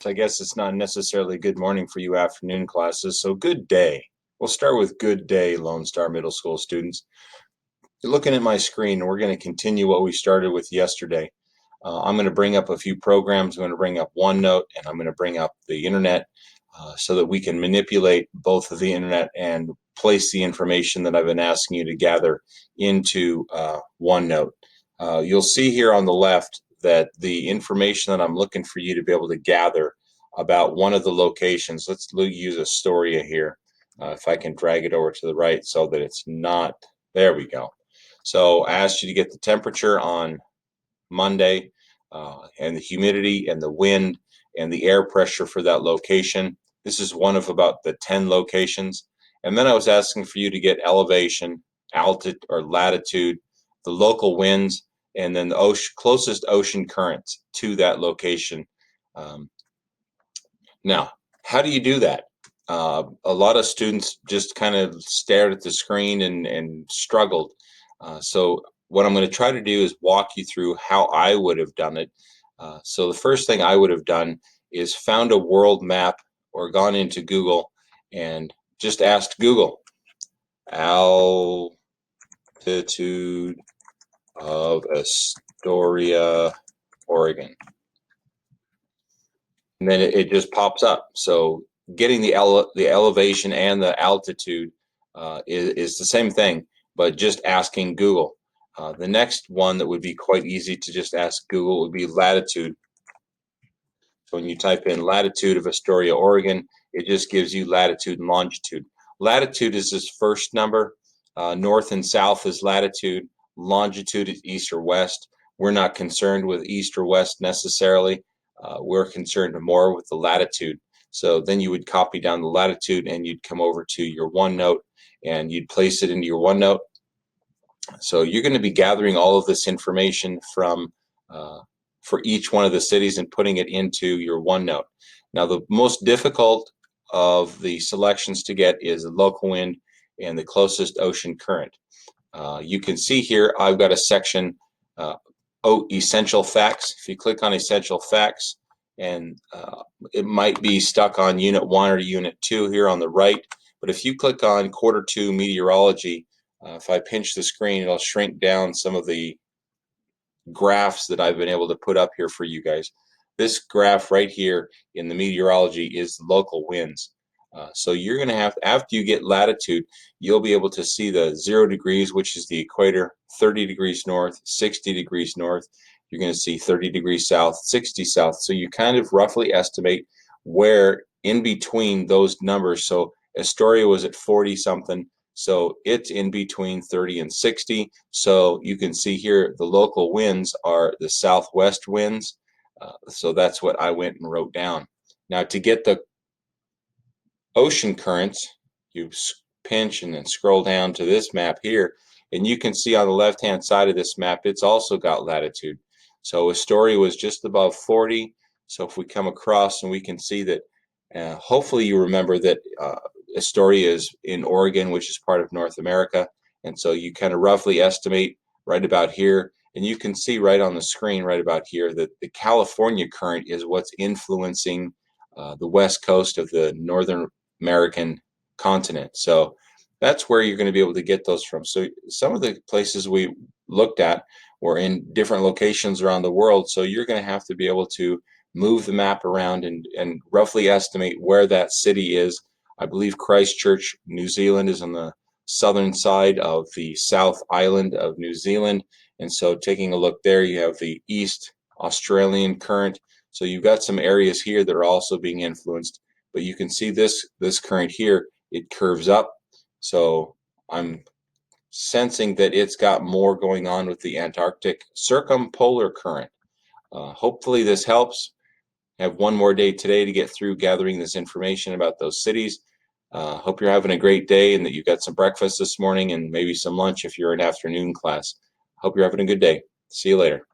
I guess it's not necessarily good morning for you afternoon classes, so good day. We'll start with good day, Lone Star Middle School students. You're looking at my screen, we're going to continue what we started with yesterday. I'm going to bring up a few programs. I'm going to bring up OneNote, and I'm going to bring up the internet so that we can manipulate both of the internet and place the information that I've been asking you to gather into OneNote. You'll see here on the left that the information that I'm looking for you to be able to gather about one of the locations, let's use Astoria here. If I can drag it over to the right so that it's not, there we go. So I asked you to get the temperature on Monday and the humidity and the wind and the air pressure for that location. This is one of about the 10 locations. And then I was asking for you to get elevation, altitude or latitude, the local winds, and then the closest ocean currents to that location. Um, Now, how do you do that? A lot of students just kind of stared at the screen and struggled. So what I'm going to try to do is walk you through how I would have done it. So the first thing I would have done is found a world map or gone into Google and just asked Google altitude of Astoria, Oregon. And then it just pops up. So getting the elevation and the altitude is the same thing, but just asking Google. The next one that would be quite easy to just ask Google would be latitude. So when you type in latitude of Astoria, Oregon, it just gives you latitude and longitude. Latitude is this first number. North and south is latitude. Longitude is east or west. We're not concerned with east or west necessarily. We're concerned more with the latitude. So then you would copy down the latitude and you'd come over to your OneNote and you'd place it into your OneNote. So you're going to be gathering all of this information from for each one of the cities and putting it into your OneNote. Now, the most difficult of the selections to get is the local wind and the closest ocean current. You can see here I've got a section, essential facts. If you click on essential facts, and it might be stuck on unit 1 or unit 2 here on the right, but if you click on quarter 2 meteorology, if I pinch the screen, it'll shrink down some of the graphs that I've been able to put up here for you guys. This graph right here in the meteorology is local winds. So you're going to have, after you get latitude, you'll be able to see the 0 degrees, which is the equator, 30 degrees north, 60 degrees north. You're going to see 30 degrees south, 60 south. So you kind of roughly estimate where in between those numbers. So Astoria was at 40 something. So it's in between 30 and 60. So you can see here the local winds are the southwest winds. So that's what I went and wrote down. Now to get the ocean currents, you pinch and then scroll down to this map here, and you can see on the left-hand side of this map, it's also got latitude. So Astoria was just above 40. So if we come across and we can see that, hopefully you remember that Astoria is in Oregon, which is part of North America. And so you kind of roughly estimate right about here. And you can see right on the screen right about here that the California current is what's influencing the west coast of the Northern American continent. So that's where you're going to be able to get those from. So some of the places we looked at were in different locations around the world. So you're going to have to be able to move the map around and roughly estimate where that city is. I believe Christchurch, New Zealand is on the southern side of the South Island of New Zealand. And so taking a look there, you have the East Australian current. So you've got some areas here that are also being influenced. But you can see this current here, it curves up. So I'm sensing that it's got more going on with the Antarctic circumpolar current. Hopefully this helps. I have one more day today to get through gathering this information about those cities. Hope you're having a great day and that you got some breakfast this morning and maybe some lunch if you're in afternoon class. Hope you're having a good day. See you later.